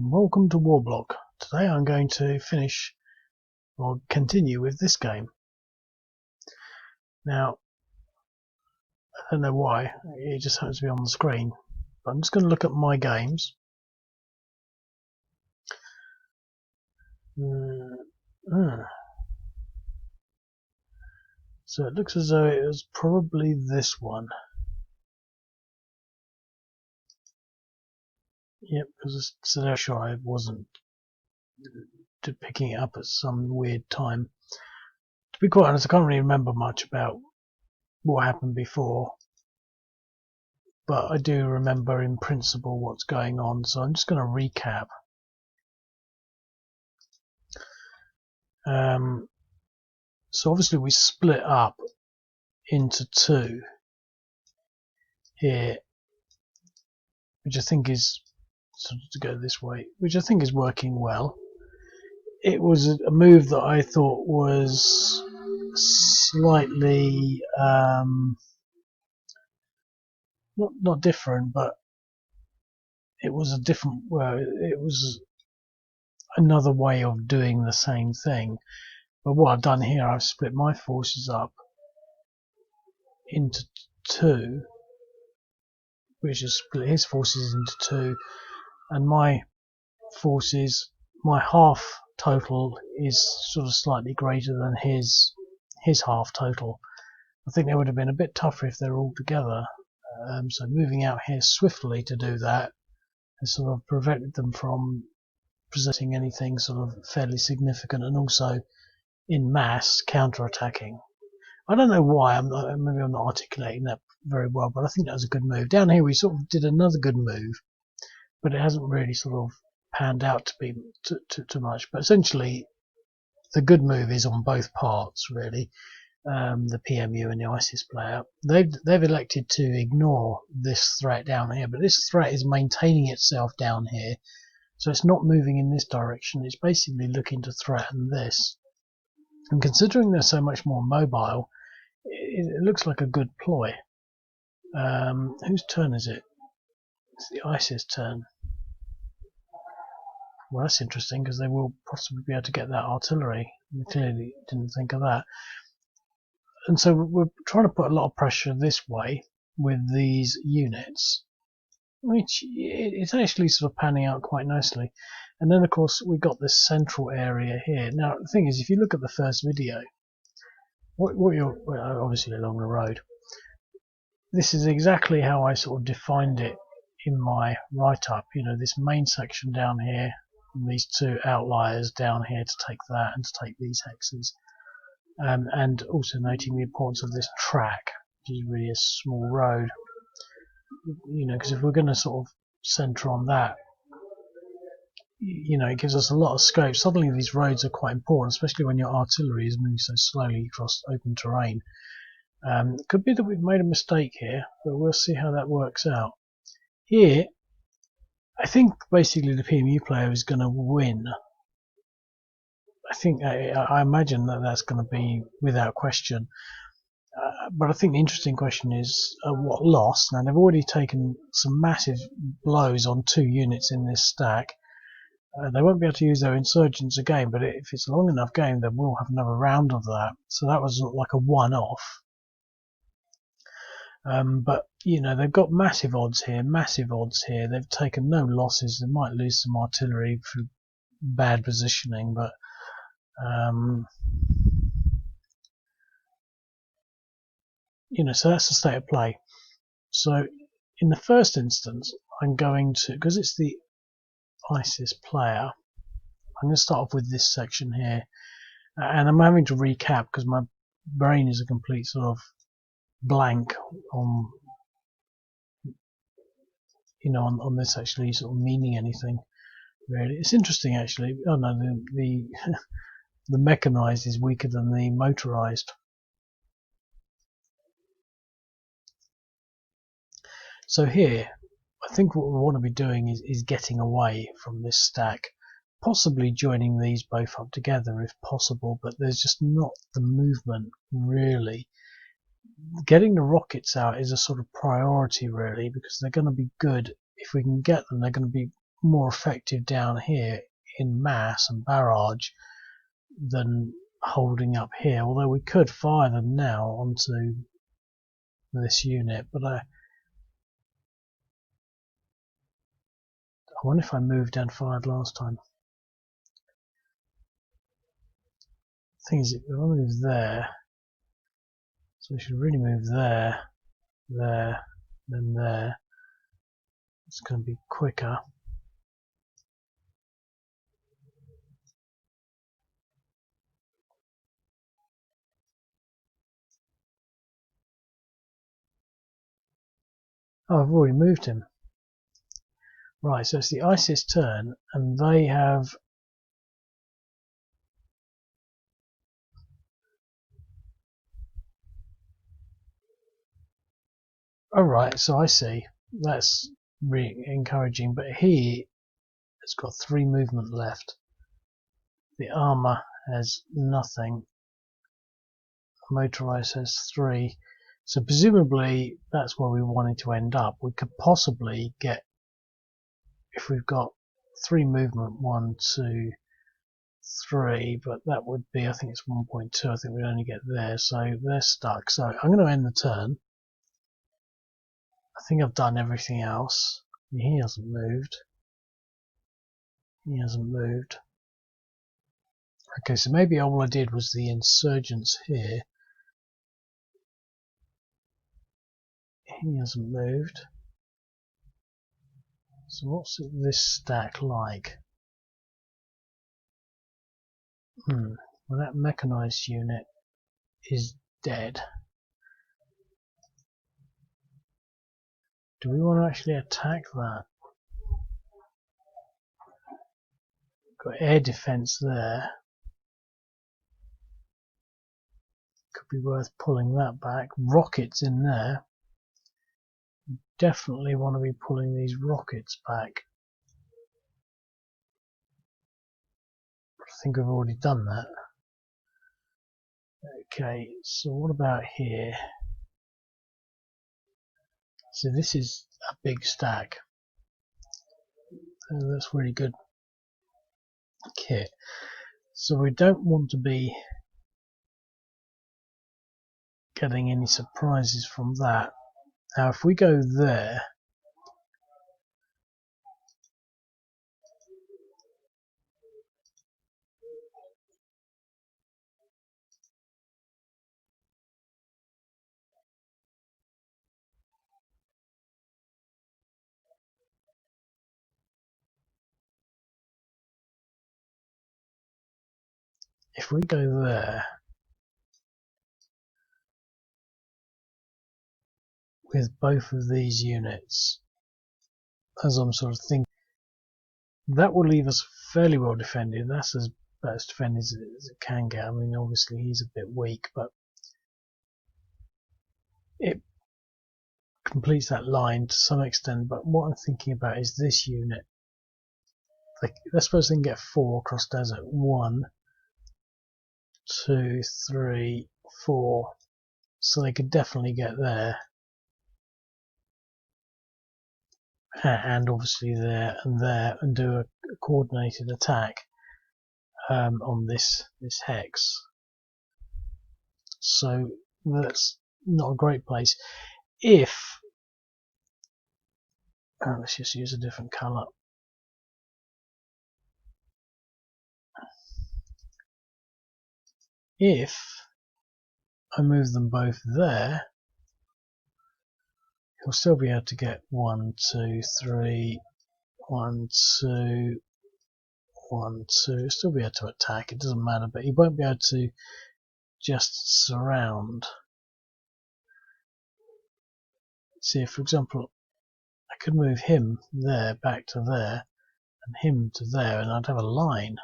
Welcome to Warblock. Today I'm going to finish or continue with this game. Now, I don't know why, it just happens to be on the screen, but I'm just going to look at my games. So it looks as though it was probably this one. Yep, because so they're sure I wasn't picking it up at some weird time. To be quite honest, I can't really remember much about what happened before, but I do remember in principle what's going on, so I'm just going to recap. So obviously we split up into two here, which I think is sort of to go this way, which I think is working well. It was a move that I thought was slightly not different, but it was a different. Well, it was another way of doing the same thing. But what I've done here, I've split my forces up into two, which has split his forces into two, and my forces, my half total is sort of slightly greater than his half total. I think they would have been a bit tougher if they were all together. So moving out here swiftly to do that has sort of prevented them from presenting anything sort of fairly significant, and also in mass counter-attacking. I don't know why, maybe I'm not articulating that very well, but I think that was a good move. Down here we sort of did another good move, but it hasn't really sort of panned out to be too much. But essentially the good move is on both parts, really. The PMU and the ISIS player, they've elected to ignore this threat down here, but this threat is maintaining itself down here, so it's not moving in this direction. It's basically looking to threaten this. And considering they're so much more mobile, it looks like a good ploy. Whose turn is it? It's the ISIS turn. Well, that's interesting, because they will possibly be able to get that artillery. We clearly didn't think of that. And so we're trying to put a lot of pressure this way with these units, which it's actually sort of panning out quite nicely. And then of course we got this central area here. Now the thing is, if you look at the first video, what you're obviously along the road, this is exactly how I sort of defined it in my write-up. You know, this main section down here, and these two outliers down here to take that and to take these hexes. And also noting the importance of this track, which is really a small road. You know, because if we're going to sort of centre on that, you know, it gives us a lot of scope. Suddenly these roads are quite important, especially when your artillery is moving so slowly across open terrain. It could be that we've made a mistake here, but we'll see how that works out. Here, I think basically the PMU player is going to win. I think I imagine that that's going to be without question. But I think the interesting question is what loss. Now they've already taken some massive blows on two units in this stack. They won't be able to use their insurgents again, but if it's a long enough game, then we'll have another round of that. So that was like a one-off. But you know, they've got massive odds here, massive odds here. They've taken no losses. They might lose some artillery through bad positioning, but you know, so that's the state of play. So in the first instance, I'm going to, because it's the ISIS player, I'm going to start off with this section here, and I'm having to recap because my brain is a complete sort of blank on, you know, on this actually sort of meaning anything really. It's interesting actually. Oh no, the the mechanized is weaker than the motorized. So here, I think what we want to be doing is getting away from this stack, possibly joining these both up together if possible, but there's just not the movement really. Getting the rockets out is a sort of priority really, because they're going to be good. If we can get them, they're going to be more effective down here in mass and barrage than holding up here, although we could fire them now onto this unit, but I wonder if I moved and fired last time. The thing is, if I move there, so we should really move there, there, then there. It's going to be quicker. Oh, I've already moved him. Right, so it's the ISIS turn, and they have... Oh, right, so I see. That's really encouraging, but he has got 3 movement left. The armour has nothing. Motorised has 3. So presumably that's where we wanted to end up. We could possibly get, if we've got 3 movement, 1, 2, 3, but that would be, I think it's 1.2, I think we'd only get there, so they're stuck. So I'm going to end the turn. I think I've done everything else. He hasn't moved. He hasn't moved. Okay, so maybe all I did was the insurgents here. He hasn't moved. So what's this stack like? Well, that mechanized unit is dead. Do we want to actually attack that? Got air defense there. Could be worth pulling that back. Rockets in there. Definitely want to be pulling these rockets back. I think we've already done that. Okay, so what about here? So this is a big stack. That's really good kit. So we don't want to be getting any surprises from that. Now if we go there, if we go there with both of these units, as I'm sort of thinking, that will leave us fairly well defended. That's as best defended as it can get. I mean, obviously he's a bit weak, but it completes that line to some extent. But what I'm thinking about is this unit. Like, let's suppose they can get 4 across desert. 1, 2, 3, 4. So they could definitely get there. And obviously there and do a coordinated attack on this hex. So that's not a great place. If let's just use a different colour. If I move them both there, he'll still be able to get 1, 2, 3, 1, 2, 1, 2. He'll still be able to attack, it doesn't matter, but he won't be able to just surround. See, for example, I could move him there, back to there, and him to there, and I'd have a line.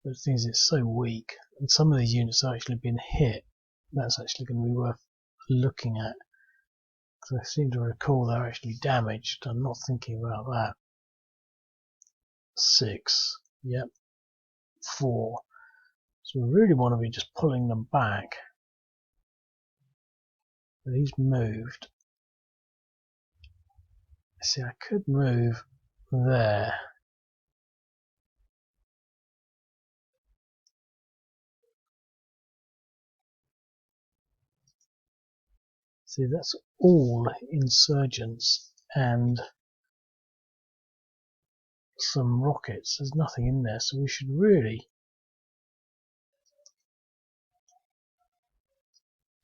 But the thing is, it's so weak, and some of these units have actually been hit. That's actually going to be worth looking at, because I seem to recall they're actually damaged. I'm not thinking about that. 6, yep, 4. So we really want to be just pulling them back. But he's moved. See, I could move there. See, that's all insurgents and some rockets. There's nothing in there, so we should really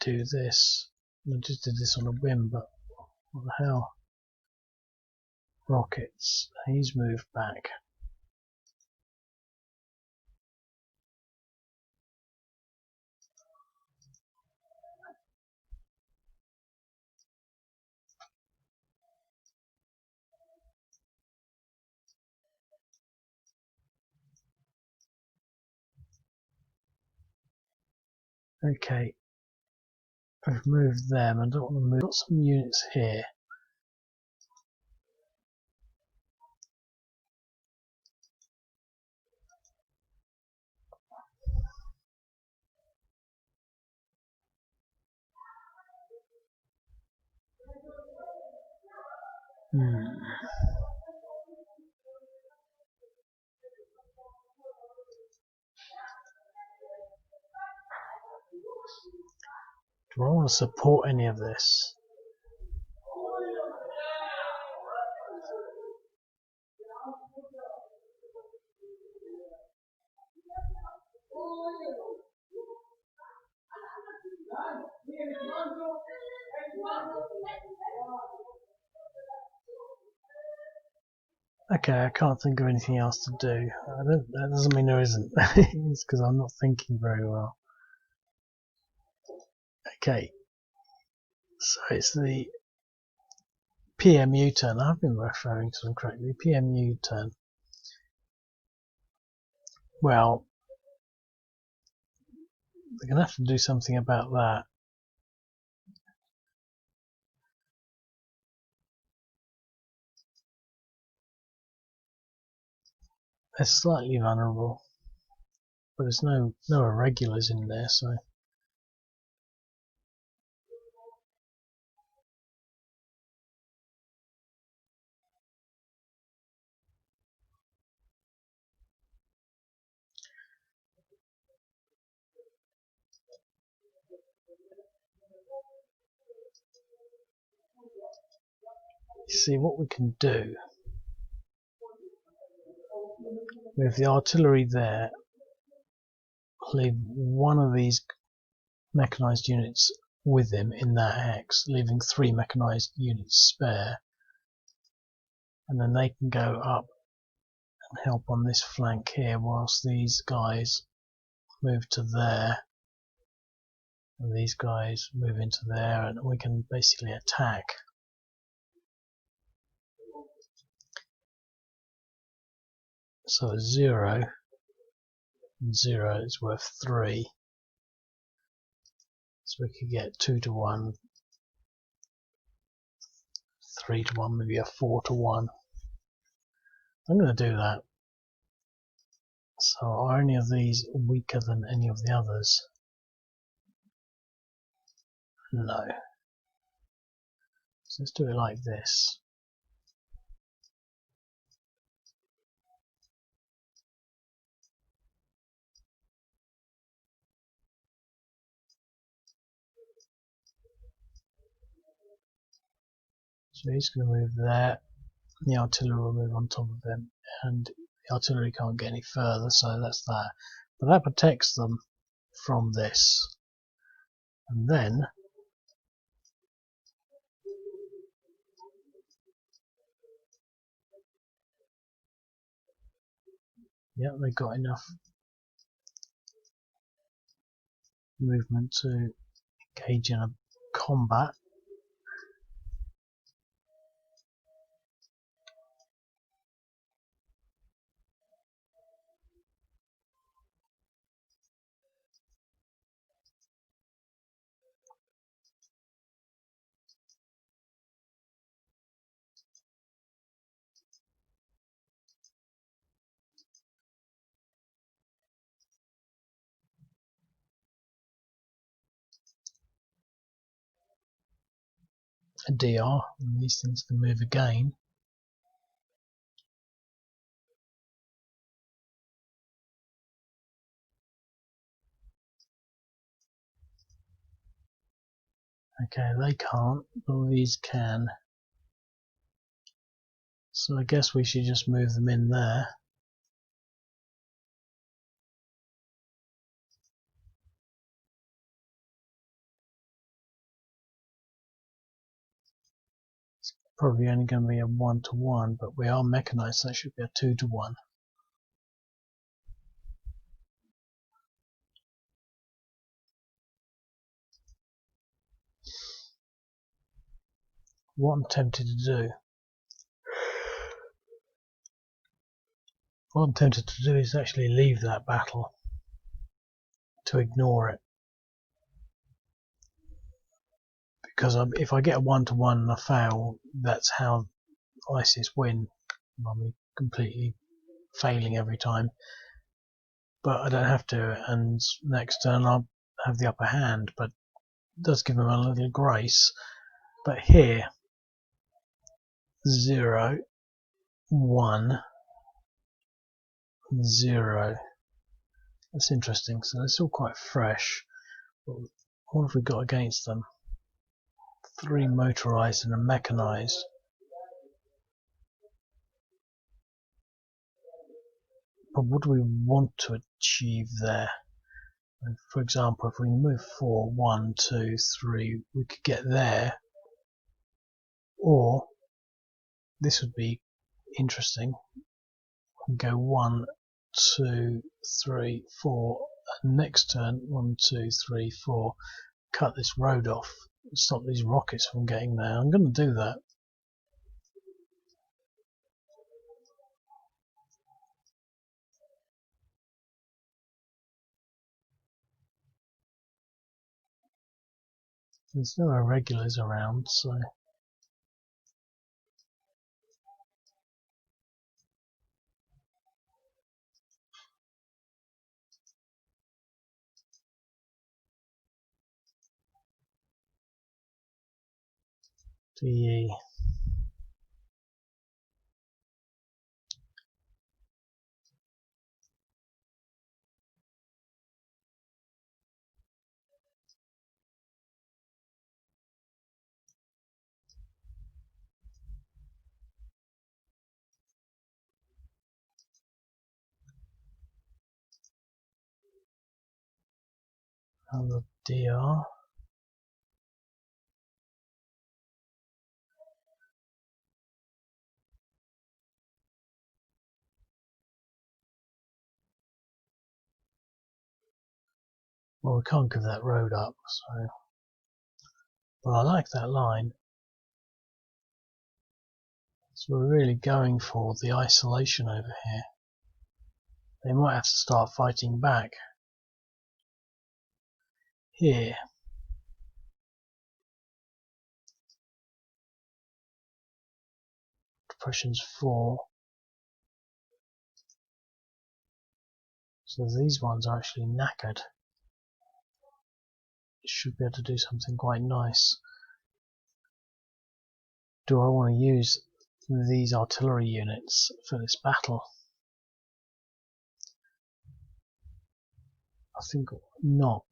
do this. I just did this on a whim, but what the hell? Rockets. He's moved back. Okay, I've moved them. I don't want to move. I've got some units here. Do I want to support any of this? Okay, I can't think of anything else to do. That doesn't mean there isn't. It's because I'm not thinking very well. Okay, so it's the PM U-turn. I've been referring to them correctly. PM U-turn. Well, they're going to have to do something about that. They're slightly vulnerable, but there's no irregulars in there, so. You see, what we can do with the artillery there, leave one of these mechanized units with him in that hex, leaving 3 mechanized units spare, and then they can go up and help on this flank here whilst these guys move to there and these guys move into there, and we can basically attack. So 0 and 0 is worth 3, so we could get 2 to 1, 3 to 1, maybe a 4 to 1. I'm going to do that. So are any of these weaker than any of the others? No. So let's do it like this. So he's going to move there, and the artillery will move on top of him, and the artillery can't get any further, so that's that. But that protects them from this. And then yeah, they've got enough movement to engage in a combat. A DR, and these things can move again. Okay, they can't, but these can. So I guess we should just move them in there. It's probably only going to be a 1-to-1, but we are mechanized, so it should be a 2-to-1. What I'm tempted to do is actually leave that battle, to ignore it, because if I get a 1-to-1 and I fail, that's how ISIS win. I'm completely failing every time, but I don't have to, and next turn I'll have the upper hand, but it does give them a little grace. But here, 0, 1, 0. That's interesting. So they're still quite fresh. But what have we got against them? 3 motorized and a mechanized. But what do we want to achieve there? And for example, if we move 4, 1, 2, 3, we could get there. Or this would be interesting. We can go 1, 2, 3, 4, and next turn 1, 2, 3, 4. Cut this road off, stop these rockets from getting there. I'm going to do that. There's no irregulars around, so DE. Another DR. Well, we can't give that road up, so. But I like that line. So we're really going for the isolation over here. They might have to start fighting back. Here. Depression's 4. So these ones are actually knackered. Should be able to do something quite nice. Do I want to use these artillery units for this battle? I think not.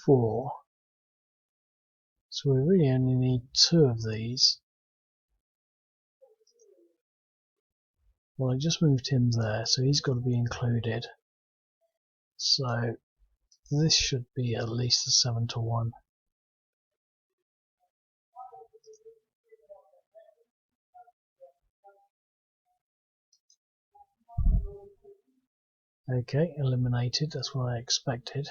4. So we really only need 2 of these. Well, I just moved him there, so he's got to be included. So this should be at least a 7-to-1. Okay, eliminated. That's what I expected.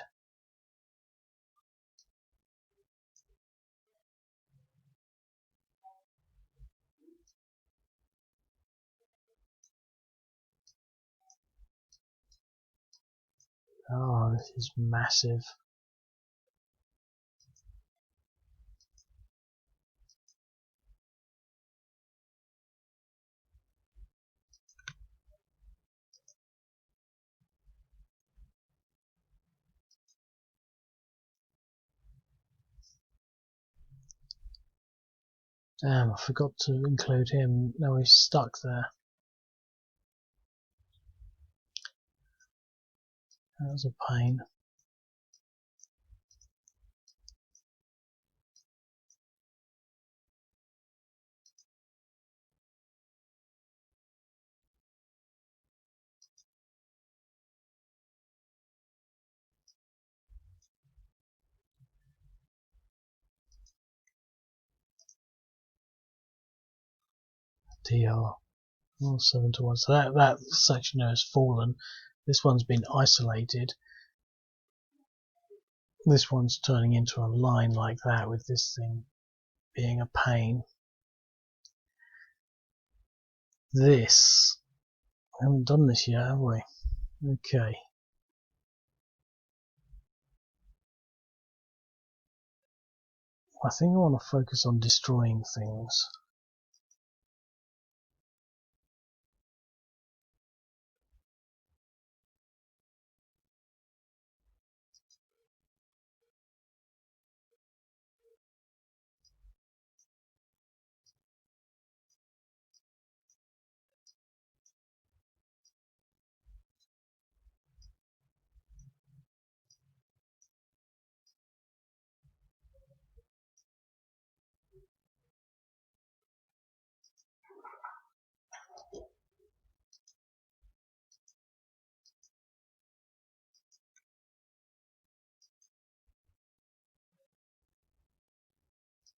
Oh, this is massive. Damn, I forgot to include him. Now he's stuck there. That was a pain. DR. Oh, 7 to 1. So that section there has fallen. This one's been isolated. This one's turning into a line like that, with this thing being a pain. This, we haven't done this yet, have we? Okay. I think I want to focus on destroying things.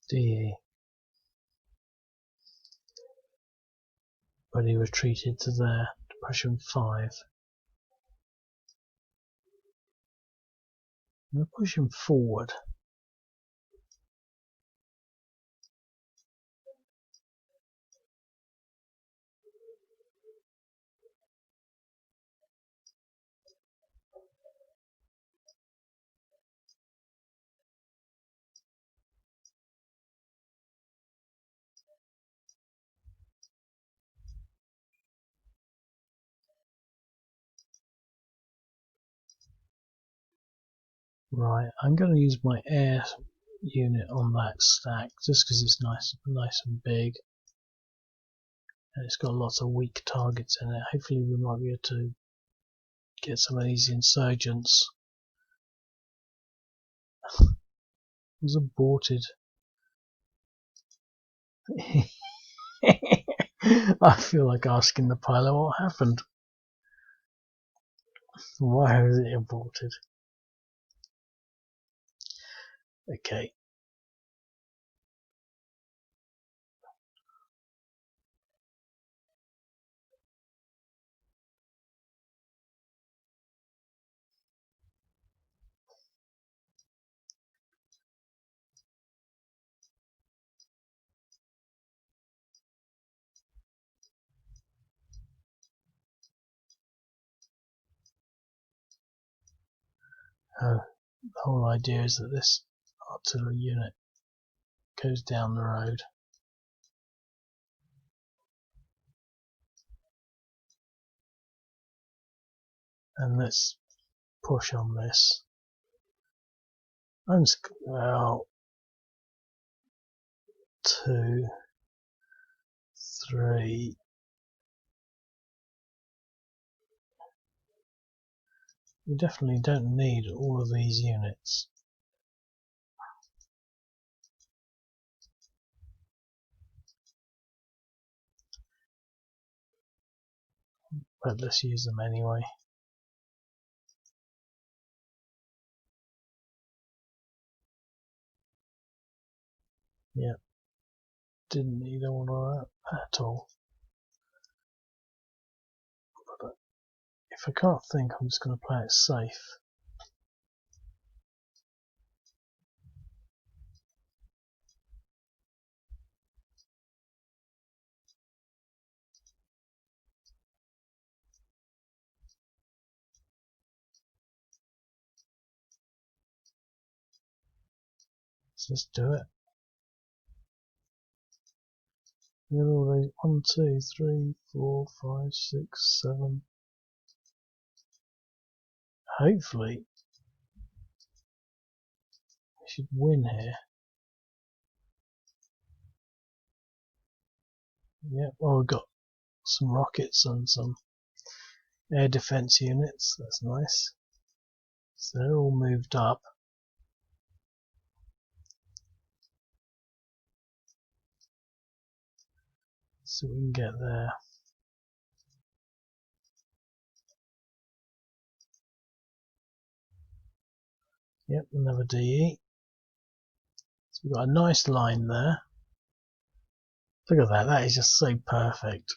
DE. But he retreated to there. Depression 5. I'm going to push him forward. Right, I'm going to use my air unit on that stack just because it's nice and big, and it's got lots of weak targets in it. Hopefully we might be able to get some of these insurgents. It was aborted. I feel like asking the pilot what happened. Why was it aborted? Okay. Oh, the whole idea is that this artillery unit goes down the road. And let's push on this. Well, 2, 3. You definitely don't need all of these units. But let's use them anyway. Yep. Didn't need all of that at all. But if I can't think, I'm just going to play it safe. Let's just do it. Look at all those. 1, 2, 3, 4, 5, 6, 7. Hopefully, we should win here. Yep, well, we've got some rockets and some air defense units. That's nice. So they're all moved up. So we can get there. Yep, another DE. So we've got a nice line there. Look at that, that is just so perfect.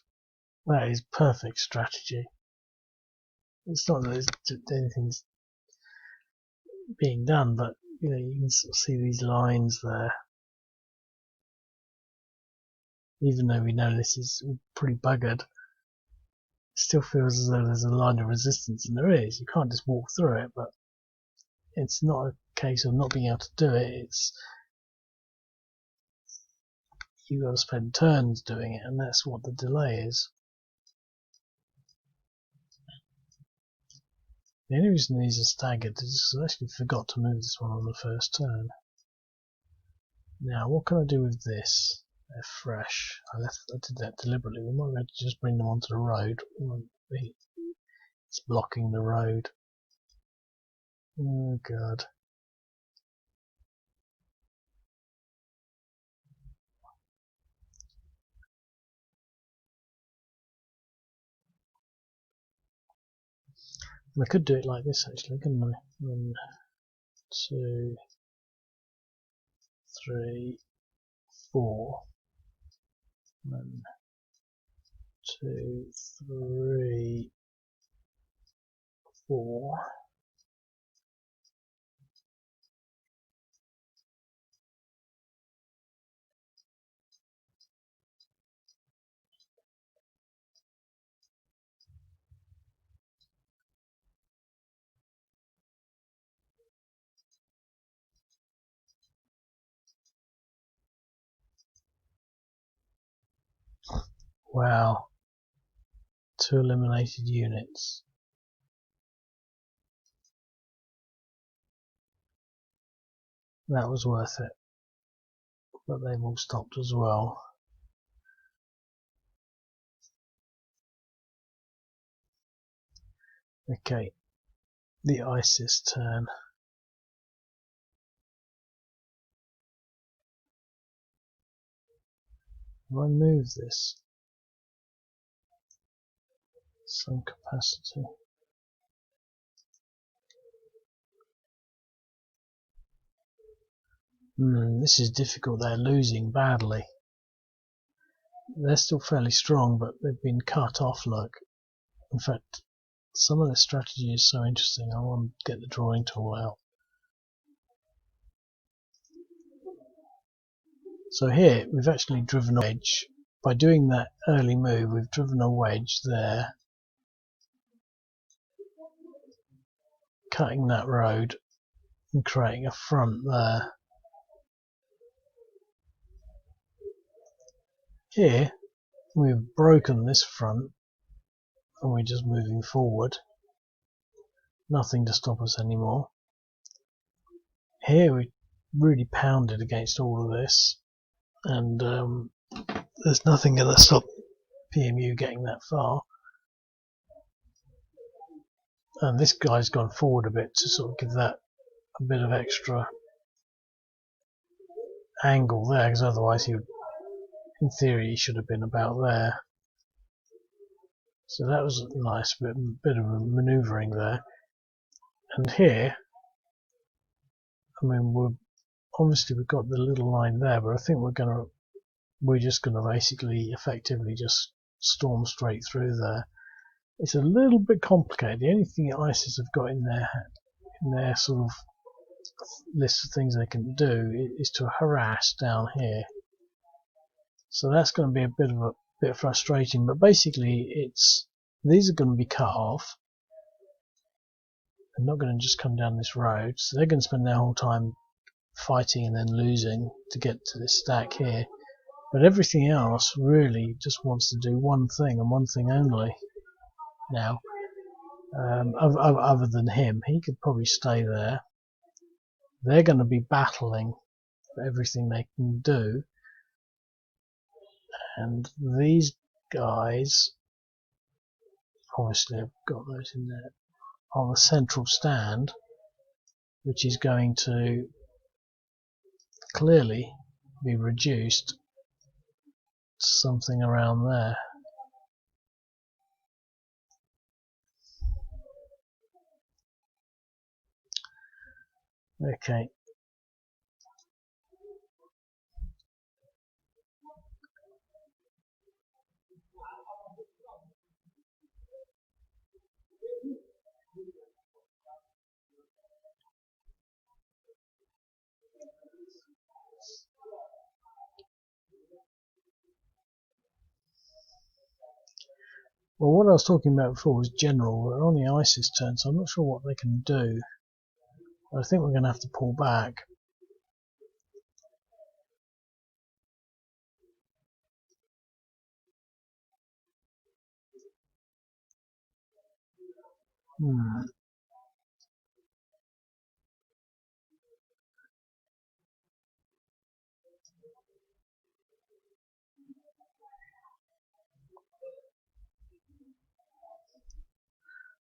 That is perfect strategy. It's not that anything's being done, but you know, you can sort of see these lines there. Even though we know this is pretty buggered, it still feels as though there's a line of resistance, and there is. You can't just walk through it, but it's not a case of not being able to do it. It's you've got to spend turns doing it, and that's what the delay is. The only reason these are staggered is because I actually forgot to move this one on the first turn. Now, what can I do with this? They're fresh. I did that deliberately. We might be able to just bring them onto the road. It's blocking the road. Oh god. I could do it like this actually, couldn't I? 1, 2, 3, 4. 1, 2, 3, 4. Wow. 2 eliminated units. That was worth it. But they've all stopped as well. Okay. The ISIS turn. If I move this some capacity. This is difficult. They're losing badly. They're still fairly strong, but they've been cut off. Look, in fact, some of the strategy is so interesting. I want to get the drawing tool out. So here we've actually driven a wedge. By doing that early move, we've driven a wedge there, cutting that road and creating a front there. Here we've broken this front and we're just moving forward. Nothing to stop us anymore. Here we really pounded against all of this, and there's nothing going to stop PMU getting that far. And this guy's gone forward a bit to sort of give that a bit of extra angle there, because otherwise he would, in theory, he should have been about there. So that was a nice bit of manoeuvring there. And here, I mean, we've got the little line there, but I think we're just gonna basically effectively just storm straight through there. It's a little bit complicated. The only thing ISIS have got in their sort of list of things they can do is to harass down here. So that's going to be a bit frustrating. But basically, these are going to be cut off. They're not going to just come down this road. So they're going to spend their whole time fighting and then losing to get to this stack here. But everything else really just wants to do one thing and one thing only. Now, other than him, he could probably stay there. They're going to be battling for everything they can do, and these guys, obviously I've got those in there, on the central stand, which is going to clearly be reduced to something around there. Okay. Well, what I was talking about before was general. We're on the ISIS turn, so I'm not sure what they can do. I think we're going to have to pull back.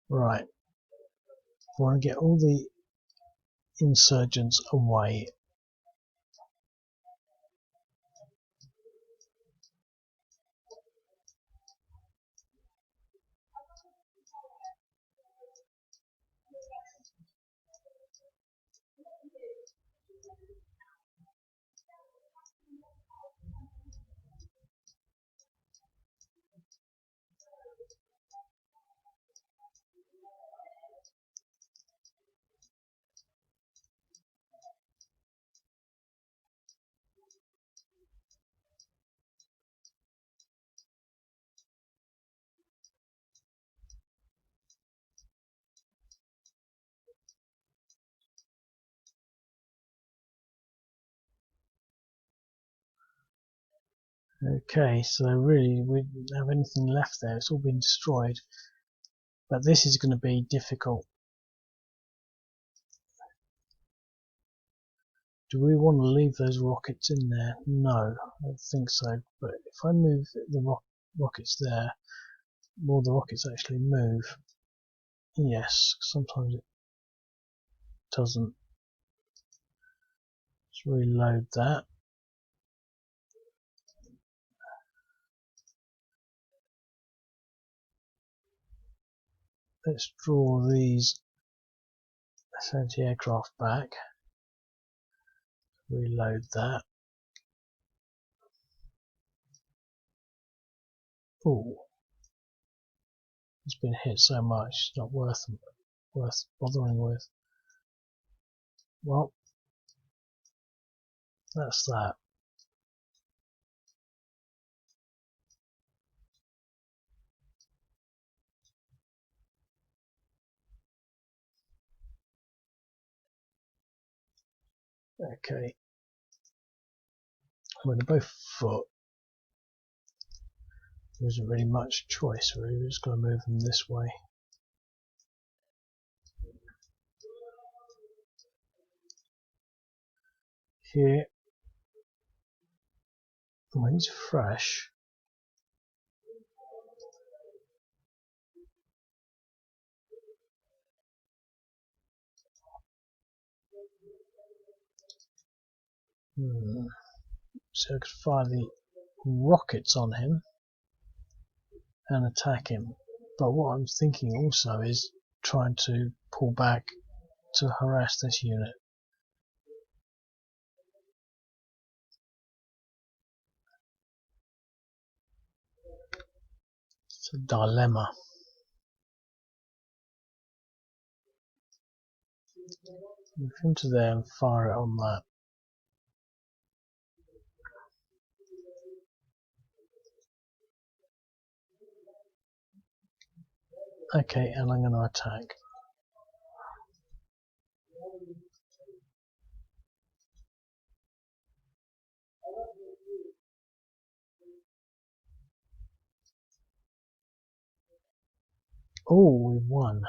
Right. I want to get all the insurgents away. Okay, so really we don't have anything left there. It's all been destroyed. But this is going to be difficult. Do we want to leave those rockets in there? No, I don't think so. But if I move the rockets there, will the rockets actually move? Yes, sometimes it doesn't. Let's reload that. Let's draw these anti-aircraft back. Reload that. Oh, it's been hit so much, it's not worth bothering with. Well, that's that. Okay. Well, they're both foot. There isn't really much choice, really. We're just going to move them this way. Here. Oh, he's fresh. So I could fire the rockets on him and attack him. But what I'm thinking also is trying to pull back to harass this unit. It's a dilemma. Move him to there and fire it on that. Okay, and I'm going to attack. Oh, we won.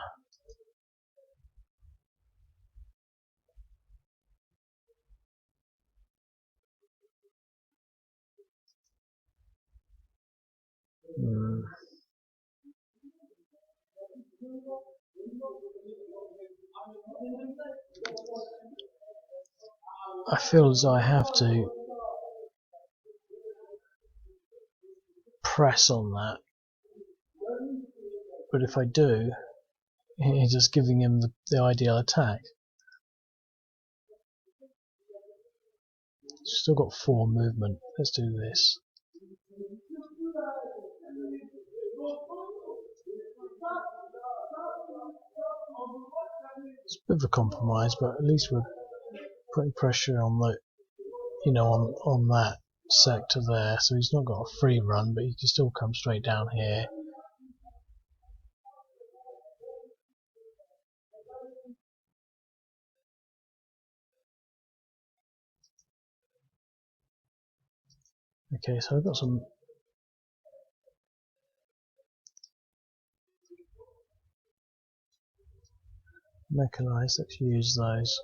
I feel as though I have to press on that, but if I do, it's just giving him the ideal attack. Still got 4 movement. Let's do this. It's a bit of a compromise, but at least we're putting pressure on the, on that sector there. So he's not got a free run, but he can still come straight down here. Okay, so I've got some mechanized. Let's use those.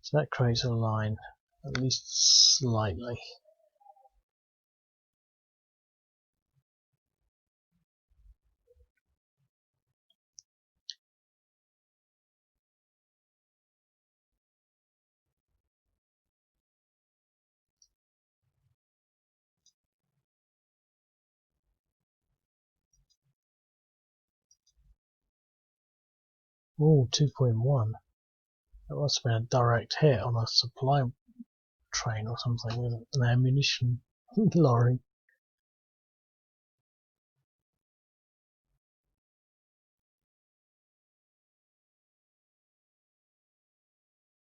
So that creates a line, at least slightly. Oh, 2.1. That must have been a direct hit on a supply train or something with an ammunition lorry.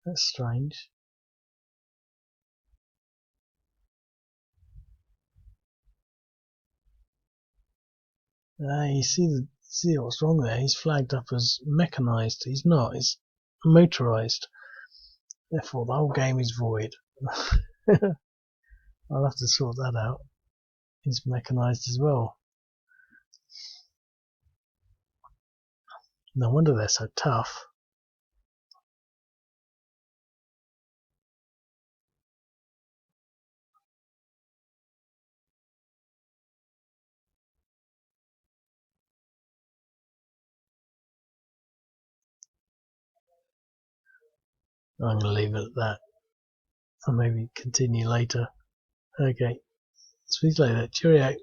That's strange. You see what's wrong there. He's flagged up as mechanized. He's not. He's motorized. Therefore, the whole game is void. I'll have to sort that out. He's mechanized as well. No wonder they're so tough. I'm going to leave it at that. Or maybe continue later. Okay. Speak later. Cheerio.